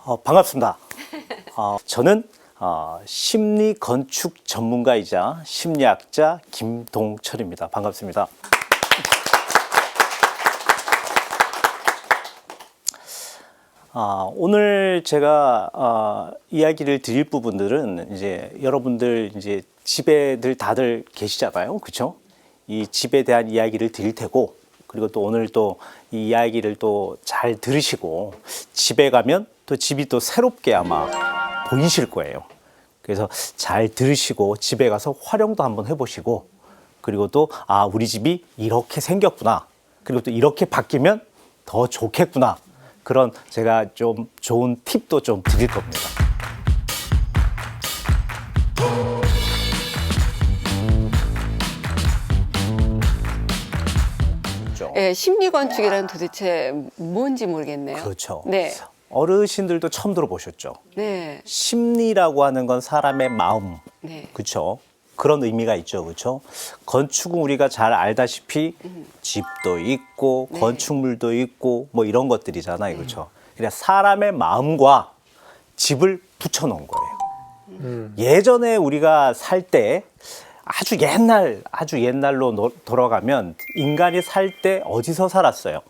반갑습니다. 저는 심리 건축 전문가이자 심리학자 김동철입니다. 반갑습니다. 오늘 제가 이야기를 드릴 부분들은 이제 여러분들 이제 집에들 다들 계시잖아요, 그렇죠? 이 집에 대한 이야기를 드릴 테고, 그리고 또 오늘 또 이 이야기를 또 잘 들으시고 집에 가면 또 집이 또 새롭게 아마 보이실 거예요. 그래서 잘 들으시고 집에 가서 활용도 한번 해보시고, 그리고 또 우리 집이 이렇게 생겼구나, 그리고 또 이렇게 바뀌면 더 좋겠구나, 그런 제가 좀 좋은 팁도 좀 드릴 겁니다. 네, 심리 건축이란 도대체 뭔지 모르겠네요. 그렇죠. 네. 어르신들도 처음 들어보셨죠? 네. 심리라고 하는 건 사람의 마음, 네. 그렇죠? 그런 의미가 있죠, 그렇죠? 건축은 우리가 잘 알다시피 집도 있고 네. 건축물도 있고 뭐 이런 것들이잖아요, 그렇죠? 그러니까 사람의 마음과 집을 붙여놓은 거예요. 예전에 우리가 살 때 아주 옛날로 돌아가면 인간이 살 때 어디서 살았어요?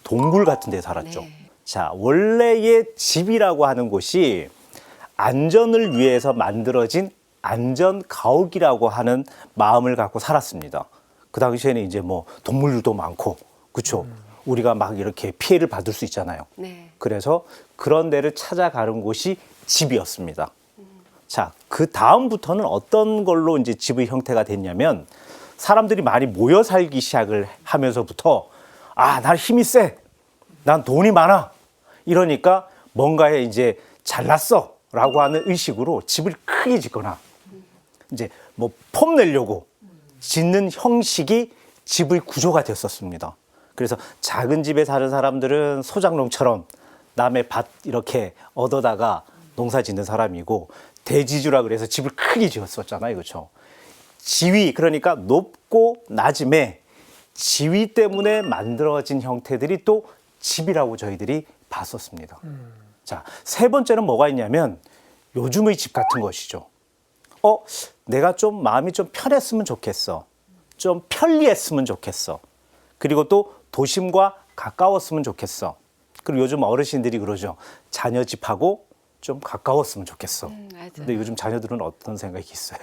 동굴 같은 데 살았죠. 네. 자, 원래의 집이라고 하는 곳이 안전을 위해서 만들어진 안전 가옥이라고 하는 마음을 갖고 살았습니다. 그 당시에는 이제 뭐 동물들도 많고, 그렇죠? 우리가 막 이렇게 피해를 받을 수 있잖아요. 네. 그래서 그런 데를 찾아가는 곳이 집이었습니다. 자, 그 다음부터는 어떤 걸로 이제 집의 형태가 됐냐면, 사람들이 많이 모여 살기 시작을 하면서부터 난 힘이 세, 난 돈이 많아, 이러니까 뭔가에 이제 잘났어라고 하는 의식으로 집을 크게 짓거나 이제 뭐 폼내려고 짓는 형식이 집의 구조가 됐었습니다. 그래서 작은 집에 사는 사람들은 소장농처럼 남의 밭 이렇게 얻어다가 농사 짓는 사람이고, 대지주라 그래서 집을 크게 지었었잖아요, 그렇죠? 지위, 그러니까 높고 낮음에 지위 때문에 만들어진 형태들이 또 집이라고 저희들이 봤었습니다. 자, 세 번째는 뭐가 있냐면 요즘의 집 같은 것이죠. 내가 좀 마음이 좀 편했으면 좋겠어, 좀 편리했으면 좋겠어, 그리고 또 도심과 가까웠으면 좋겠어. 그리고 요즘 어르신들이 그러죠. 자녀 집하고 좀 가까웠으면 좋겠어. 맞아요. 근데 요즘 자녀들은 어떤 생각이 있어요?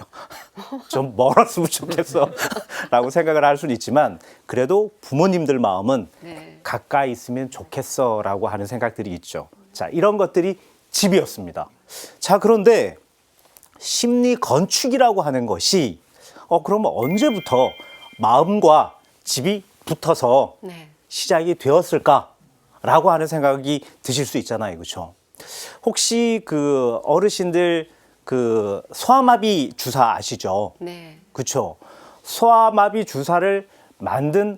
좀 멀었으면 좋겠어 라고 생각을 할 수는 있지만, 그래도 부모님들 마음은 네. 가까이 있으면 좋겠어 라고 하는 생각들이 있죠. 자, 이런 것들이 집이었습니다. 자, 그런데 심리 건축이라고 하는 것이 그러면 언제부터 마음과 집이 붙어서 네. 시작이 되었을까라고 하는 생각이 드실 수 있잖아요, 그렇죠? 혹시 그 어르신들 그 소아마비 주사 아시죠? 네. 그렇죠? 소아마비 주사를 만든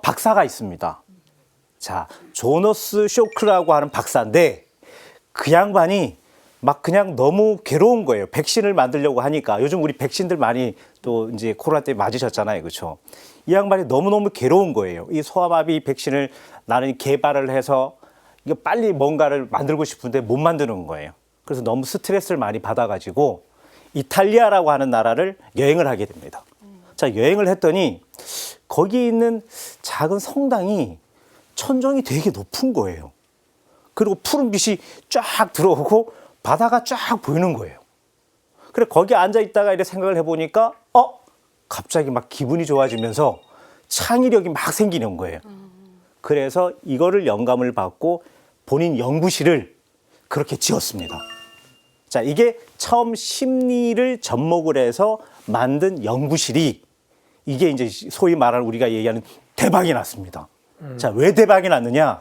박사가 있습니다. 자, 조너스 쇼크라고 하는 박사인데, 그 양반이 막 그냥 너무 괴로운 거예요. 백신을 만들려고 하니까. 요즘 우리 백신들 많이 또 이제 코로나 때 맞으셨잖아요, 그렇죠? 이 양반이 너무너무 괴로운 거예요. 이 소아마비 백신을 나는 개발을 해서 이거 빨리 뭔가를 만들고 싶은데 못 만드는 거예요. 그래서 너무 스트레스를 많이 받아가지고 이탈리아라고 하는 나라를 여행을 하게 됩니다. 자, 여행을 했더니 거기 있는 작은 성당이 천정이 되게 높은 거예요. 그리고 푸른 빛이 쫙 들어오고 바다가 쫙 보이는 거예요. 그래, 거기 앉아 있다가 이렇게 생각을 해보니까 갑자기 막 기분이 좋아지면서 창의력이 막 생기는 거예요. 그래서 이거를 영감을 받고 본인 연구실을 그렇게 지었습니다. 자, 이게 처음 심리를 접목을 해서 만든 연구실이, 이게 이제 소위 말하는 우리가 얘기하는 대박이 났습니다. 자, 왜 대박이 났느냐?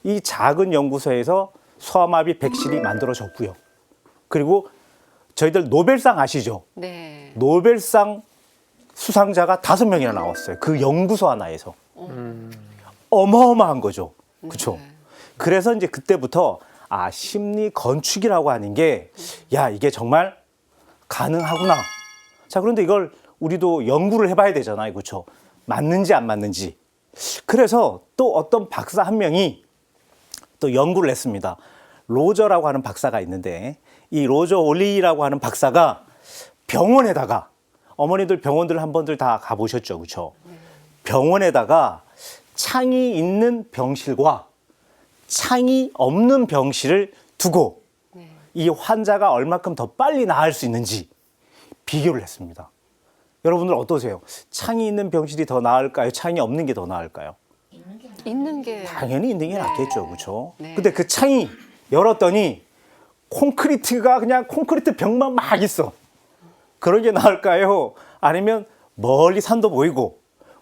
이 작은 연구소에서 소아마비 백신이 만들어졌고요. 그리고 저희들 노벨상 아시죠? 네. 노벨상 수상자가 5명이나 나왔어요. 그 연구소 하나에서. 어마어마한 거죠. 그렇죠? 네. 그래서 이제 그때부터 심리 건축이라고 하는 게, 이게 정말 가능하구나. 자, 그런데 이걸 우리도 연구를 해봐야 되잖아요, 그렇죠? 맞는지 안 맞는지. 그래서 또 어떤 박사 한 명이 또 연구를 했습니다. 로저라고 하는 박사가 있는데 이 로저 올리라고 하는 박사가 병원에다가 어머니들 병원들 한 번들 다 가보셨죠, 그렇죠? 병원에다가 창이 있는 병실과 창이 없는 병실을 두고 이 환자가 얼마큼 더 빨리 나을 수 있는지 비교를 했습니다. 여러분들 어떠세요? 창이 있는 병실이 더 나을까요? 창이 없는 게 더 나을까요? 있는 게 당연히 있는 게 낫겠죠, 그렇죠? 네. 근데 그 창이 열었더니 콘크리트가 그냥 콘크리트 벽만 막 있어. 그런 게 나을까요? 아니면 멀리 산도 보이고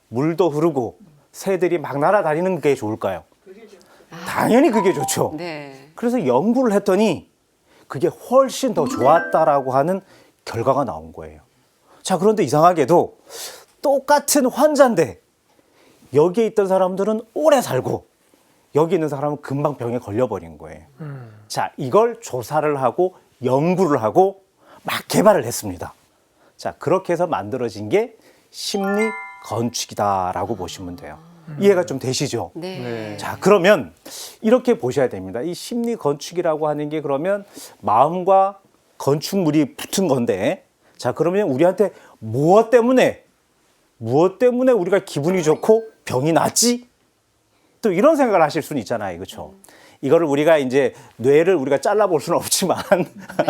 물도 흐르고 새들이 막 날아다니는 게 좋을까요? 당연히 그게 좋죠. 네. 그래서 연구를 했더니 그게 훨씬 더 좋았다라고 하는 결과가 나온 거예요. 자, 그런데 이상하게도 똑같은 환자인데 여기에 있던 사람들은 오래 살고 여기 있는 사람은 금방 병에 걸려버린 거예요. 자, 이걸 조사를 하고 연구를 하고 막 개발을 했습니다. 자, 그렇게 해서 만들어진 게 심리 건축이다라고 보시면 돼요. 이해가 좀 되시죠? 네. 자, 그러면 이렇게 보셔야 됩니다. 이 심리 건축이라고 하는 게 그러면 마음과 건축물이 붙은 건데, 자, 그러면 우리한테 무엇 때문에 우리가 기분이 좋고 병이 낫지? 또 이런 생각을 하실 수는 있잖아요. 그렇죠? 이거를 우리가 이제 뇌를 우리가 잘라볼 수는 없지만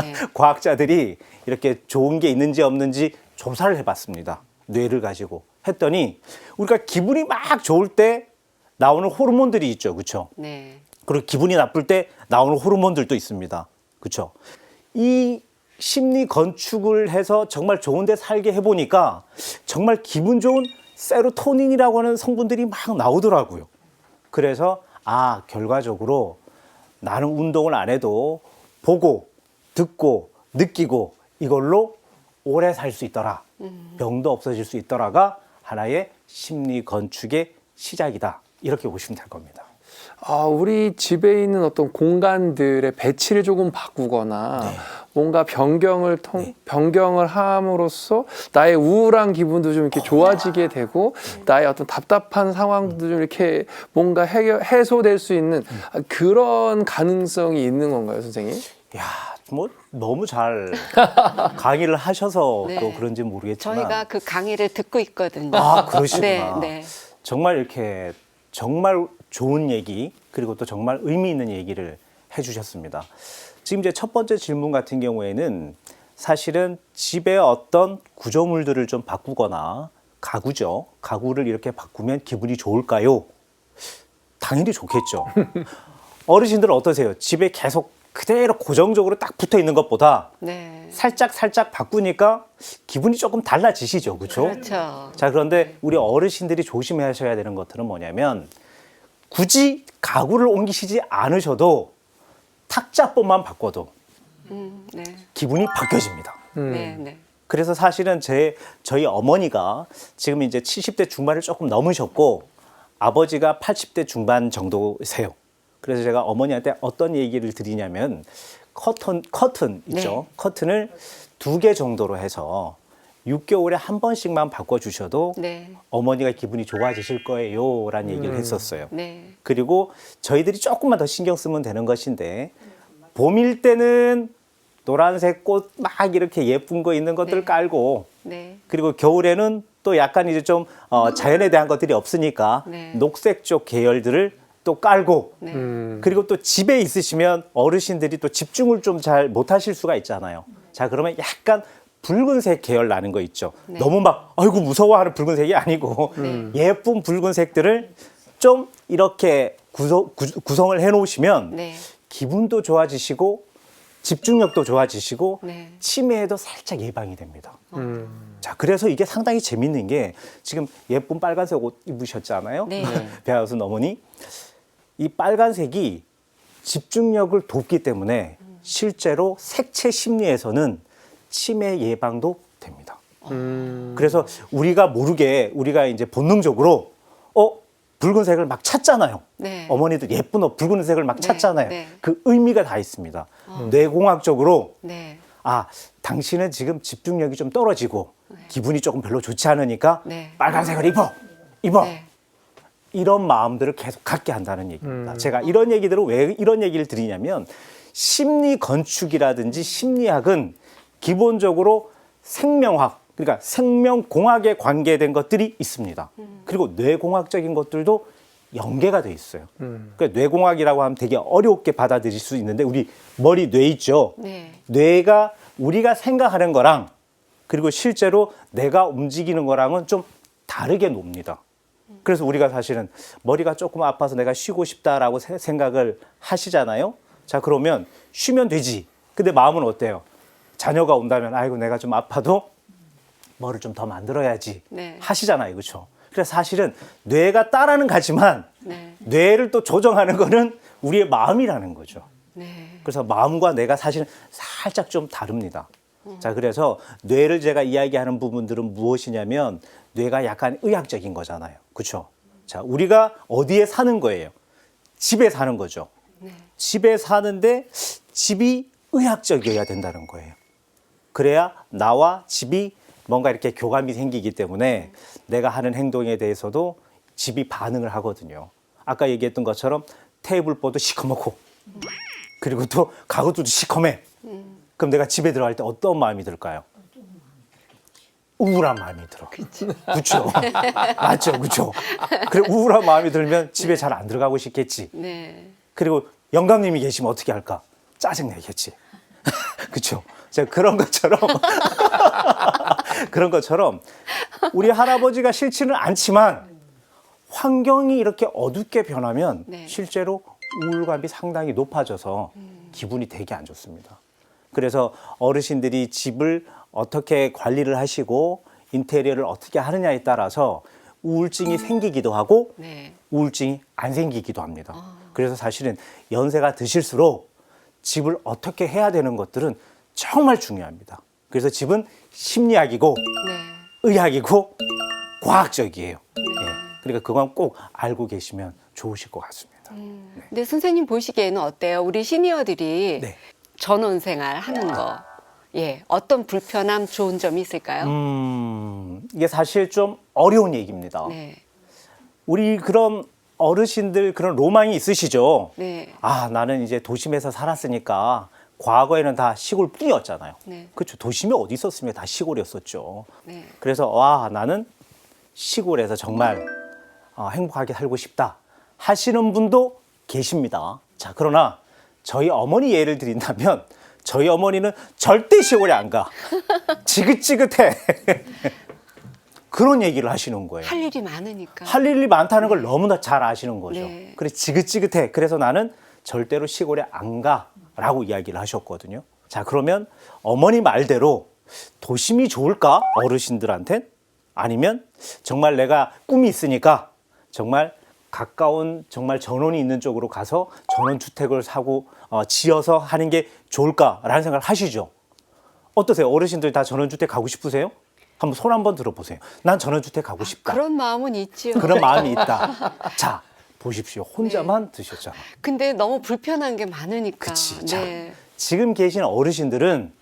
네. 과학자들이 이렇게 좋은 게 있는지 없는지 조사를 해봤습니다. 뇌를 가지고 했더니 우리가 기분이 막 좋을 때 나오는 호르몬들이 있죠. 그렇죠? 네. 그리고 기분이 나쁠 때 나오는 호르몬들도 있습니다. 그렇죠? 이 심리 건축을 해서 정말 좋은 데 살게 해보니까 정말 기분 좋은 세로토닌이라고 하는 성분들이 막 나오더라고요. 그래서 결과적으로 나는 운동을 안 해도 보고 듣고 느끼고 이걸로 오래 살 수 있더라. 병도 없어질 수 있더라가 하나의 심리 건축의 시작이다. 이렇게 보시면 될 겁니다. 우리 집에 있는 어떤 공간들의 배치를 조금 바꾸거나 뭔가 변경을 함으로써 나의 우울한 기분도 좀 이렇게 좋아지게 되고 나의 어떤 답답한 상황도 좀 이렇게 뭔가 해소될 수 있는 그런 가능성이 있는 건가요, 선생님? 야, 뭐 너무 잘 강의를 하셔서 네. 또 그런지 모르겠지만 저희가 그 강의를 듣고 있거든요. 그러시구나. 네. 정말 이렇게 정말 좋은 얘기 그리고 또 정말 의미 있는 얘기를 해주셨습니다. 지금 이제 첫 번째 질문 같은 경우에는 사실은 집에 어떤 구조물들을 좀 바꾸거나 가구죠. 가구를 이렇게 바꾸면 기분이 좋을까요? 당연히 좋겠죠. 어르신들은 어떠세요? 집에 계속 그대로 고정적으로 딱 붙어 있는 것보다 네. 살짝 바꾸니까 기분이 조금 달라지시죠. 그렇죠? 그렇죠. 자, 그런데 우리 어르신들이 조심하셔야 되는 것들은 뭐냐면 굳이 가구를 옮기시지 않으셔도 탁자법만 바꿔도 네. 기분이 바뀌어집니다. 네. 네. 그래서 사실은 저희 어머니가 지금 이제 70대 중반을 조금 넘으셨고 아버지가 80대 중반 정도세요. 그래서 제가 어머니한테 어떤 얘기를 드리냐면 커튼 있죠. 네. 커튼을 2개 정도로 해서 6개월에 한 번씩만 바꿔주셔도 네. 어머니가 기분이 좋아지실 거예요 라는 얘기를 했었어요. 네. 그리고 저희들이 조금만 더 신경 쓰면 되는 것인데 봄일 때는 노란색 꽃 막 이렇게 예쁜 거 있는 것들 네. 깔고 네. 그리고 겨울에는 또 약간 이제 좀 자연에 대한 것들이 없으니까 네. 녹색 쪽 계열들을 또 깔고 네. 그리고 또 집에 있으시면 어르신들이 또 집중을 좀 잘 못하실 수가 있잖아요. 자, 그러면 약간 붉은색 계열 나는 거 있죠. 네. 너무 막 아이고 무서워하는 붉은색이 아니고 예쁜 붉은색들을 좀 이렇게 구성을 해놓으시면 네. 기분도 좋아지시고 집중력도 좋아지시고 네. 치매에도 살짝 예방이 됩니다. 자, 그래서 이게 상당히 재밌는 게 지금 예쁜 빨간색 옷 입으셨잖아요. 네. 배아순 어머니. 이 빨간색이 집중력을 돕기 때문에 실제로 색채 심리에서는 치매 예방도 됩니다. 그래서 우리가 모르게 우리가 이제 본능적으로 붉은색을 막 찾잖아요. 네. 어머니들 예쁜 옷 붉은색을 막 네. 찾잖아요. 네. 그 의미가 다 있습니다. 뇌공학적으로 네. 당신은 지금 집중력이 좀 떨어지고 기분이 조금 별로 좋지 않으니까 네. 빨간색을 입어. 네. 이런 마음들을 계속 갖게 한다는 얘기입니다. 제가 이런 얘기들을 왜 이런 얘기를 드리냐면 심리 건축이라든지 심리학은 기본적으로 생명학, 그러니까 생명공학에 관계된 것들이 있습니다. 그리고 뇌공학적인 것들도 연계가 돼 있어요. 그러니까 뇌공학이라고 하면 되게 어렵게 받아들일 수 있는데 우리 머리 뇌 있죠. 네. 뇌가 우리가 생각하는 거랑 그리고 실제로 내가 움직이는 거랑은 좀 다르게 놉니다. 그래서 우리가 사실은 머리가 조금 아파서 내가 쉬고 싶다라고 생각을 하시잖아요. 자, 그러면 쉬면 되지. 근데 마음은 어때요? 자녀가 온다면 아이고 내가 좀 아파도 뭐를 좀 더 만들어야지 네. 하시잖아요. 그렇죠? 그래서 사실은 뇌가 따라는 가지만 네. 뇌를 또 조정하는 거는 우리의 마음이라는 거죠. 네. 그래서 마음과 뇌가 사실은 살짝 좀 다릅니다. 자, 그래서 뇌를 제가 이야기하는 부분들은 무엇이냐면 뇌가 약간 의학적인 거잖아요. 그렇죠? 자, 우리가 어디에 사는 거예요? 집에 사는 거죠. 네. 집에 사는데 집이 의학적이어야 된다는 거예요. 그래야 나와 집이 뭔가 이렇게 교감이 생기기 때문에 내가 하는 행동에 대해서도 집이 반응을 하거든요. 아까 얘기했던 것처럼 테이블보도 시커멓고 그리고 또 가구도 시커매. 그럼 내가 집에 들어갈 때 어떤 마음이 들까요? 우울한 마음이 들어. 그렇죠. 맞죠, 그렇죠. 그래 우울한 마음이 들면 집에 잘 안 들어가고 싶겠지. 네. 그리고 영감님이 계시면 어떻게 할까? 짜증 내겠지. 그렇죠. 제가 그런 것처럼 그런 것처럼 우리 할아버지가 싫지는 않지만 환경이 이렇게 어둡게 변하면 네. 실제로 우울감이 상당히 높아져서 기분이 되게 안 좋습니다. 그래서 어르신들이 집을 어떻게 관리를 하시고 인테리어를 어떻게 하느냐에 따라서 우울증이 생기기도 하고 네. 우울증이 안 생기기도 합니다. 그래서 사실은 연세가 드실수록 집을 어떻게 해야 되는 것들은 정말 중요합니다. 그래서 집은 심리학이고 네. 의학이고 과학적이에요. 예. 그러니까 그건 꼭 알고 계시면 좋으실 것 같습니다. 근데 선생님 보시기에는 어때요? 우리 시니어들이 네. 전원 생활 하는 거, 예, 어떤 불편함, 좋은 점이 있을까요? 이게 사실 좀 어려운 얘기입니다. 네. 우리 그런 어르신들 그런 로망이 있으시죠? 네. 아, 나는 이제 도심에서 살았으니까 과거에는 다 시골뿐이었잖아요. 네. 그렇죠. 도심이 어디 있었으면 다 시골이었었죠. 네. 그래서 와, 나는 시골에서 정말 행복하게 살고 싶다 하시는 분도 계십니다. 자, 그러나 저희 어머니 예를 드린다면 저희 어머니는 절대 시골에 안 가. 지긋지긋해. 그런 얘기를 하시는 거예요. 할 일이 많으니까. 할 일이 많다는 걸 너무나 잘 아시는 거죠. 네. 그래 지긋지긋해. 그래서 나는 절대로 시골에 안 가라고 이야기를 하셨거든요. 자, 그러면 어머니 말대로 도심이 좋을까? 어르신들한텐? 아니면 정말 내가 꿈이 있으니까 정말 가까운 정말 전원이 있는 쪽으로 가서 전원주택을 사고 지어서 하는 게 좋을까라는 생각을 하시죠. 어떠세요? 어르신들 다 전원주택 가고 싶으세요? 한번 손 한번 들어보세요. 난 전원주택 가고 싶다. 그런 마음은 있지요. 그런 마음이 있다. 자, 보십시오. 혼자만 드셨잖아. 근데 너무 불편한 게 많으니까. 그치. 자, 네. 지금 계신 어르신들은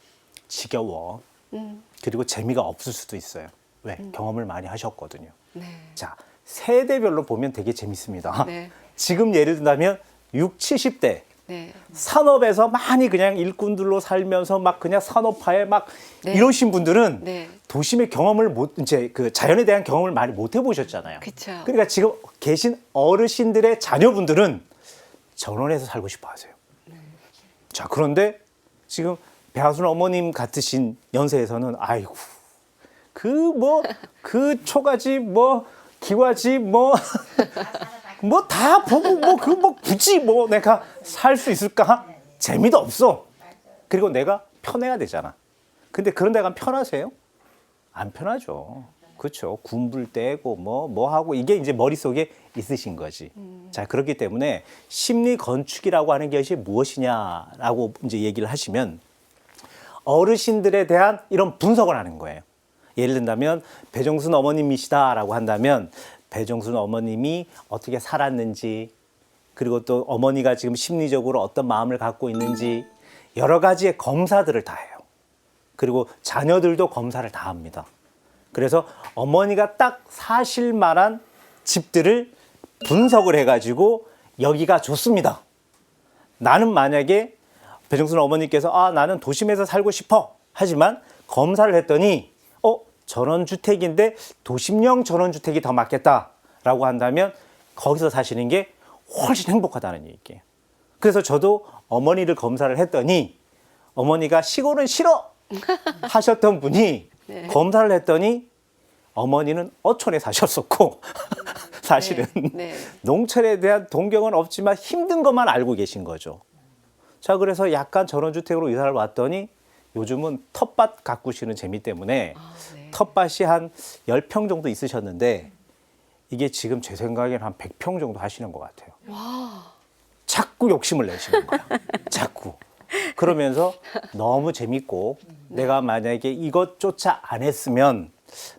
지겨워. 음. 그리고 재미가 없을 수도 있어요. 왜? 경험을 많이 하셨거든요. 네. 자, 세대별로 보면 되게 재밌습니다. 네. 지금 예를 든다면 6, 70대 네. 산업에서 많이 그냥 일꾼들로 살면서 막 그냥 산업화에 막 네. 이러신 분들은 네. 도심의 경험을 이제 그 자연에 대한 경험을 많이 못 해보셨잖아요. 그쵸. 그러니까 지금 계신 어르신들의 자녀분들은 전원에서 살고 싶어 하세요. 자, 그런데 지금 배하순 어머님 같으신 연세에서는 아이고, 그 초가집, 기와집, 뭐 다 보고, 굳이 내가 살 수 있을까? 재미도 없어. 그리고 내가 편해야 되잖아. 근데 그런 데 가면 편하세요? 안 편하죠. 그렇죠. 군불 떼고 뭐 하고 이게 이제 머릿속에 있으신 거지. 자, 그렇기 때문에 심리 건축이라고 하는 것이 무엇이냐라고 이제 얘기를 하시면 어르신들에 대한 이런 분석을 하는 거예요. 예를 든다면 배정순 어머님이시다라고 한다면 배정순 어머님이 어떻게 살았는지 그리고 또 어머니가 지금 심리적으로 어떤 마음을 갖고 있는지 여러 가지의 검사들을 다 해요. 그리고 자녀들도 검사를 다 합니다. 그래서 어머니가 딱 사실 만한 집들을 분석을 해가지고 여기가 좋습니다. 나는 만약에 배정순 어머니께서 나는 도심에서 살고 싶어 하지만 검사를 했더니 전원주택인데 도심형 전원주택이 더 맞겠다라고 한다면 거기서 사시는 게 훨씬 행복하다는 얘기예요. 그래서 저도 어머니를 검사를 했더니 어머니가 시골은 싫어 하셨던 분이 검사를 했더니 어머니는 어촌에 사셨었고 사실은 네. 농촌에 대한 동경은 없지만 힘든 것만 알고 계신 거죠. 자, 그래서 약간 전원주택으로 이사를 왔더니 요즘은 텃밭 가꾸시는 재미 때문에 네. 텃밭이 한 10평 정도 있으셨는데 이게 지금 제 생각에는 한 100평 정도 하시는 것 같아요. 자꾸 욕심을 내시는 거야. 자꾸. 그러면서 너무 재밌고 내가 만약에 이것조차 안 했으면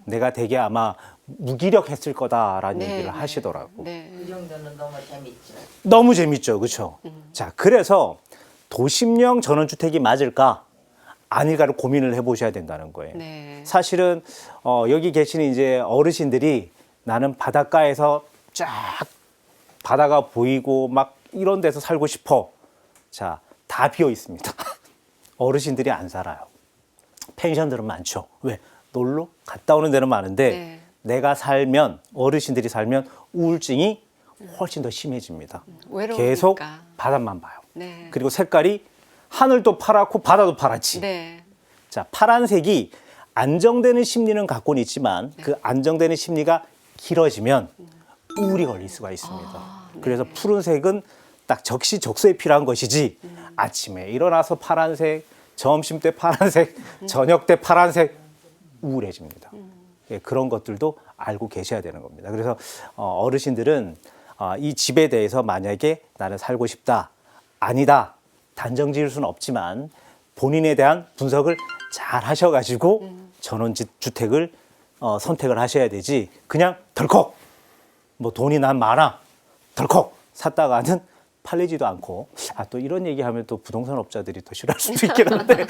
내가 되게 아마 무기력했을 거다라는 네, 얘기를 네. 하시더라고. 네. 그 정도는 너무 재밌죠. 너무 재밌죠. 그렇죠? 자, 그래서 도심형 전원주택이 맞을까 아닐까를 고민을 해보셔야 된다는 거예요. 네. 사실은 여기 계시는 이제 어르신들이 나는 바닷가에서 쫙 바다가 보이고 막 이런 데서 살고 싶어. 자, 다 비어 있습니다. 어르신들이 안 살아요. 펜션들은 많죠. 왜? 놀러 갔다 오는 데는 많은데 네. 내가 살면 어르신들이 살면 우울증이 훨씬 더 심해집니다. 외로우니까. 계속 바다만 봐요. 네. 그리고 색깔이 하늘도 파랗고 바다도 파랗지. 네. 자, 파란색이 안정되는 심리는 갖고는 있지만 그 안정되는 심리가 길어지면 우울이 걸릴 수가 있습니다. 그래서 푸른색은 딱 적시적소에 필요한 것이지 아침에 일어나서 파란색, 점심 때 파란색, 저녁 때 파란색 우울해집니다. 예, 그런 것들도 알고 계셔야 되는 겁니다. 그래서 어르신들은 이 집에 대해서 만약에 나는 살고 싶다, 아니다, 단정 지을 수는 없지만 본인에 대한 분석을 잘 하셔가지고 전원주택을 선택을 하셔야 되지 그냥 덜컥 뭐 돈이 난 많아 덜컥 샀다가는 팔리지도 않고 또 이런 얘기하면 또 부동산 업자들이 또 싫어할 수도 있긴 한데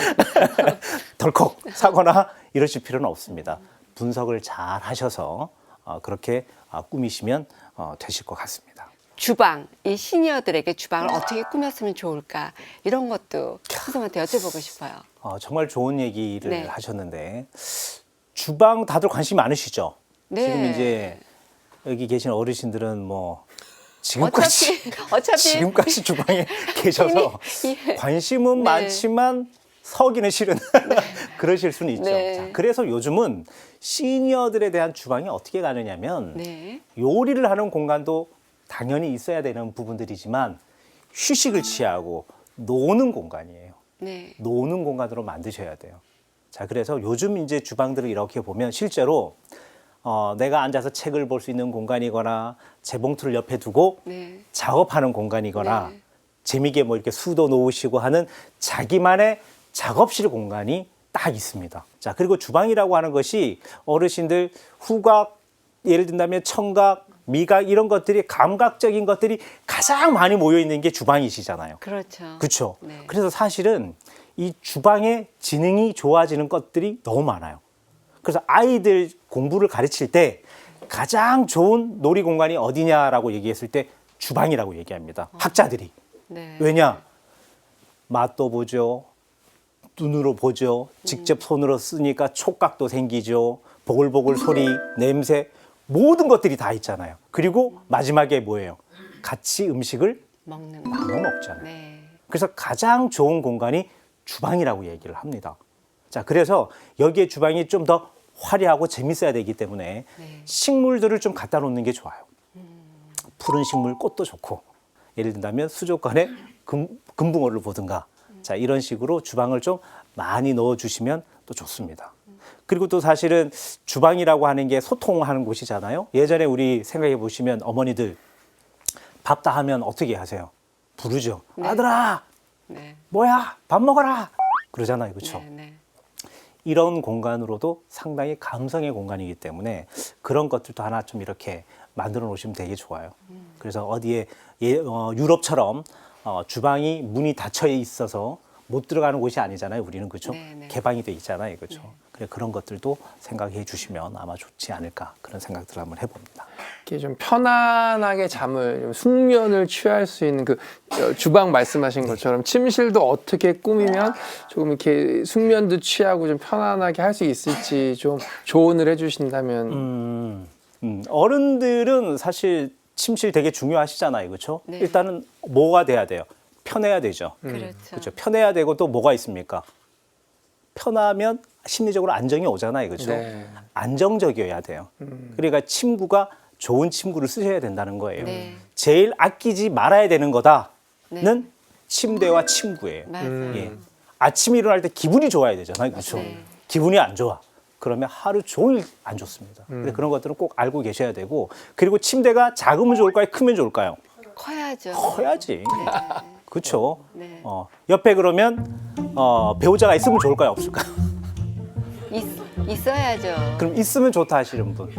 덜컥 사거나 이러실 필요는 없습니다. 분석을 잘 하셔서 그렇게 꾸미시면 되실 것 같습니다. 주방, 이 시니어들에게 주방을 어떻게 꾸몄으면 좋을까 이런 것도 선생님한테 여쭤보고 싶어요. 정말 좋은 얘기를 네. 하셨는데 주방 다들 관심 많으시죠? 네. 지금 이제 여기 계신 어르신들은 뭐 지금까지 어차피 지금까지 주방에 계셔서 예. 관심은 네. 많지만 서기는 싫은 그러실 수는 있죠. 네. 자, 그래서 요즘은 시니어들에 대한 주방이 어떻게 가느냐면 네. 요리를 하는 공간도 당연히 있어야 되는 부분들이지만 휴식을 취하고 노는 공간이에요. 네. 노는 공간으로 만드셔야 돼요. 자, 그래서 요즘 이제 주방들을 이렇게 보면 실제로 내가 앉아서 책을 볼 수 있는 공간이거나 재봉틀을 옆에 두고 네. 작업하는 공간이거나 네. 재미있게 뭐 이렇게 수도 놓으시고 하는 자기만의 작업실 공간이 딱 있습니다. 자, 그리고 주방이라고 하는 것이 어르신들 후각, 예를 든다면 청각, 미각 이런 것들이 감각적인 것들이 가장 많이 모여 있는 게 주방이시잖아요. 그렇죠. 그렇죠. 네. 그래서 사실은 이 주방의 지능이 좋아지는 것들이 너무 많아요. 그래서 아이들 공부를 가르칠 때 가장 좋은 놀이 공간이 어디냐라고 얘기했을 때 주방이라고 얘기합니다. 학자들이. 네. 왜냐? 맛도 보죠. 눈으로 보죠. 직접 손으로 쓰니까 촉각도 생기죠. 보글보글 소리, 냄새 모든 것들이 다 있잖아요. 그리고 마지막에 뭐예요? 같이 음식을 먹는 거. 나눠 먹잖아요. 네. 그래서 가장 좋은 공간이 주방이라고 얘기를 합니다. 자, 그래서 여기에 주방이 좀 더 화려하고 재밌어야 되기 때문에 네. 식물들을 좀 갖다 놓는 게 좋아요. 푸른 식물, 꽃도 좋고 예를 든다면 수족관에 금붕어를 보든가 자, 이런 식으로 주방을 좀 많이 넣어주시면 또 좋습니다. 그리고 또 사실은 주방이라고 하는 게 소통하는 곳이잖아요. 예전에 우리 생각해 보시면 어머니들 밥 다 하면 어떻게 하세요? 부르죠. 네. 아들아, 네. 뭐야? 밥 먹어라. 그러잖아요. 그렇죠? 네. 네. 이런 공간으로도 상당히 감성의 공간이기 때문에 그런 것들도 하나 좀 이렇게 만들어 놓으시면 되게 좋아요. 그래서 어디에 유럽처럼 주방이 문이 닫혀 있어서 못 들어가는 곳이 아니잖아요. 우리는 그렇죠? 네, 네. 개방이 돼 있잖아요. 그렇죠? 그래, 그런 것들도 생각해 주시면 아마 좋지 않을까 그런 생각들을 한번 해봅니다. 이렇게 좀 편안하게 잠을 좀 숙면을 취할 수 있는 그 주방 말씀하신 것처럼 침실도 어떻게 꾸미면 조금 이렇게 숙면도 취하고 좀 편안하게 할 수 있을지 좀 조언을 해주신다면. 어른들은 사실 침실 되게 중요하시잖아요, 그렇죠? 네. 일단은 뭐가 돼야 돼요? 편해야 되죠. 그렇죠. 그렇죠. 편해야 되고 또 뭐가 있습니까? 편하면 심리적으로 안정이 오잖아요, 그렇죠? 네. 안정적이어야 돼요. 그러니까 침구가 좋은 침구를 쓰셔야 된다는 거예요. 네. 제일 아끼지 말아야 되는 거다는 네. 침대와 침구예요. 맞아요. 예. 아침에 일어날 때 기분이 좋아야 되잖아요, 그렇죠? 네. 기분이 안 좋아. 그러면 하루 종일 안 좋습니다. 근데 그런 것들은 꼭 알고 계셔야 되고, 그리고 침대가 작으면 좋을까요? 크면 좋을까요? 커야죠. 커야지. 그렇죠. 네. 옆에 그러면 배우자가 있으면 좋을까요? 없을까요? 있어야죠. 그럼 있으면 좋다 하시는 분.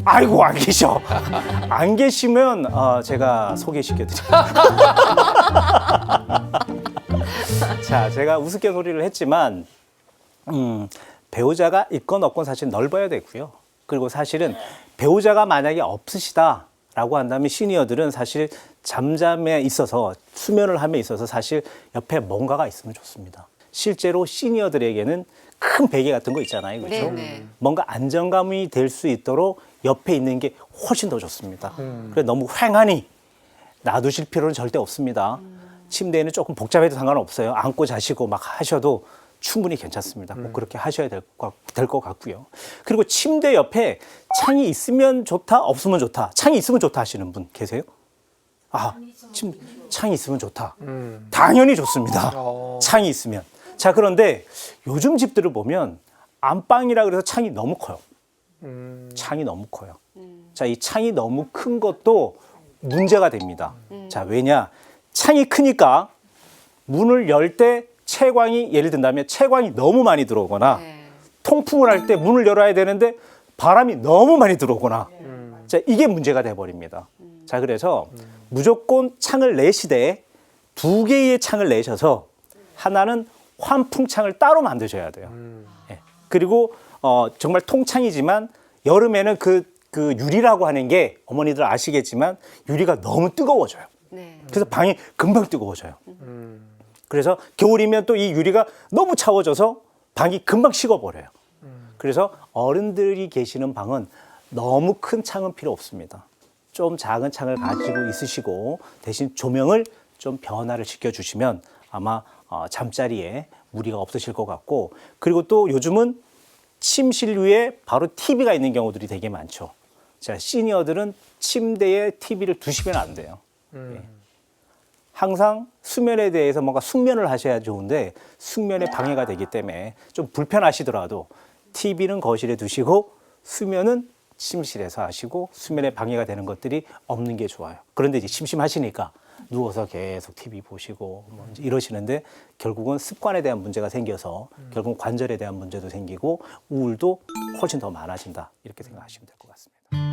아이고, 안 계셔. 안 계시면 제가 소개시켜 드릴게요. 자, 제가 우스갯소리를 했지만 배우자가 있건 없건 사실 넓어야 되고요. 그리고 사실은 배우자가 만약에 없으시다라고 한다면 시니어들은 사실 잠잠에 있어서 수면을 함에 있어서 사실 옆에 뭔가가 있으면 좋습니다. 실제로 시니어들에게는 큰 베개 같은 거 있잖아요, 그렇죠? 네네. 뭔가 안정감이 될 수 있도록 옆에 있는 게 훨씬 더 좋습니다. 그래 너무 휑하니 놔두실 필요는 절대 없습니다. 침대에는 조금 복잡해도 상관없어요. 안고 자시고 막 하셔도 충분히 괜찮습니다. 꼭 그렇게 하셔야 될 것 같고요. 그리고 침대 옆에 창이 있으면 좋다, 없으면 좋다. 창이 있으면 좋다 하시는 분 계세요? 창이 있으면 좋다. 당연히 좋습니다. 창이 있으면. 자, 그런데 요즘 집들을 보면 안방이라 그래서 창이 너무 커요. 창이 너무 커요. 자, 이 창이 너무 큰 것도 문제가 됩니다. 자, 왜냐? 창이 크니까 문을 열 때 채광이, 예를 든다면 채광이 너무 많이 들어오거나 네. 통풍을 할 때 문을 열어야 되는데 바람이 너무 많이 들어오거나 자, 이게 문제가 돼버립니다. 자, 그래서 무조건 창을 내시되 2개의 창을 내셔서 하나는 환풍창을 따로 만드셔야 돼요. 예. 그리고 정말 통창이지만 여름에는 그 유리라고 하는 게 어머니들 아시겠지만 유리가 너무 뜨거워져요. 네. 그래서 방이 금방 뜨거워져요. 그래서 겨울이면 또 이 유리가 너무 차워져서 방이 금방 식어버려요. 그래서 어른들이 계시는 방은 너무 큰 창은 필요 없습니다. 좀 작은 창을 가지고 있으시고 대신 조명을 좀 변화를 시켜주시면 아마 잠자리에 무리가 없으실 것 같고, 그리고 또 요즘은 침실 위에 바로 TV가 있는 경우들이 되게 많죠. 자, 시니어들은 침대에 TV를 두시면 안 돼요. 예. 항상 수면에 대해서 뭔가 숙면을 하셔야 좋은데 숙면에 방해가 되기 때문에 좀 불편하시더라도 TV는 거실에 두시고 수면은 침실에서 하시고 수면에 방해가 되는 것들이 없는 게 좋아요. 그런데 이제 심심하시니까 누워서 계속 TV 보시고 뭐 이제 이러시는데 결국은 습관에 대한 문제가 생겨서 결국 관절에 대한 문제도 생기고 우울도 훨씬 더 많아진다, 이렇게 생각하시면 될 것 같습니다.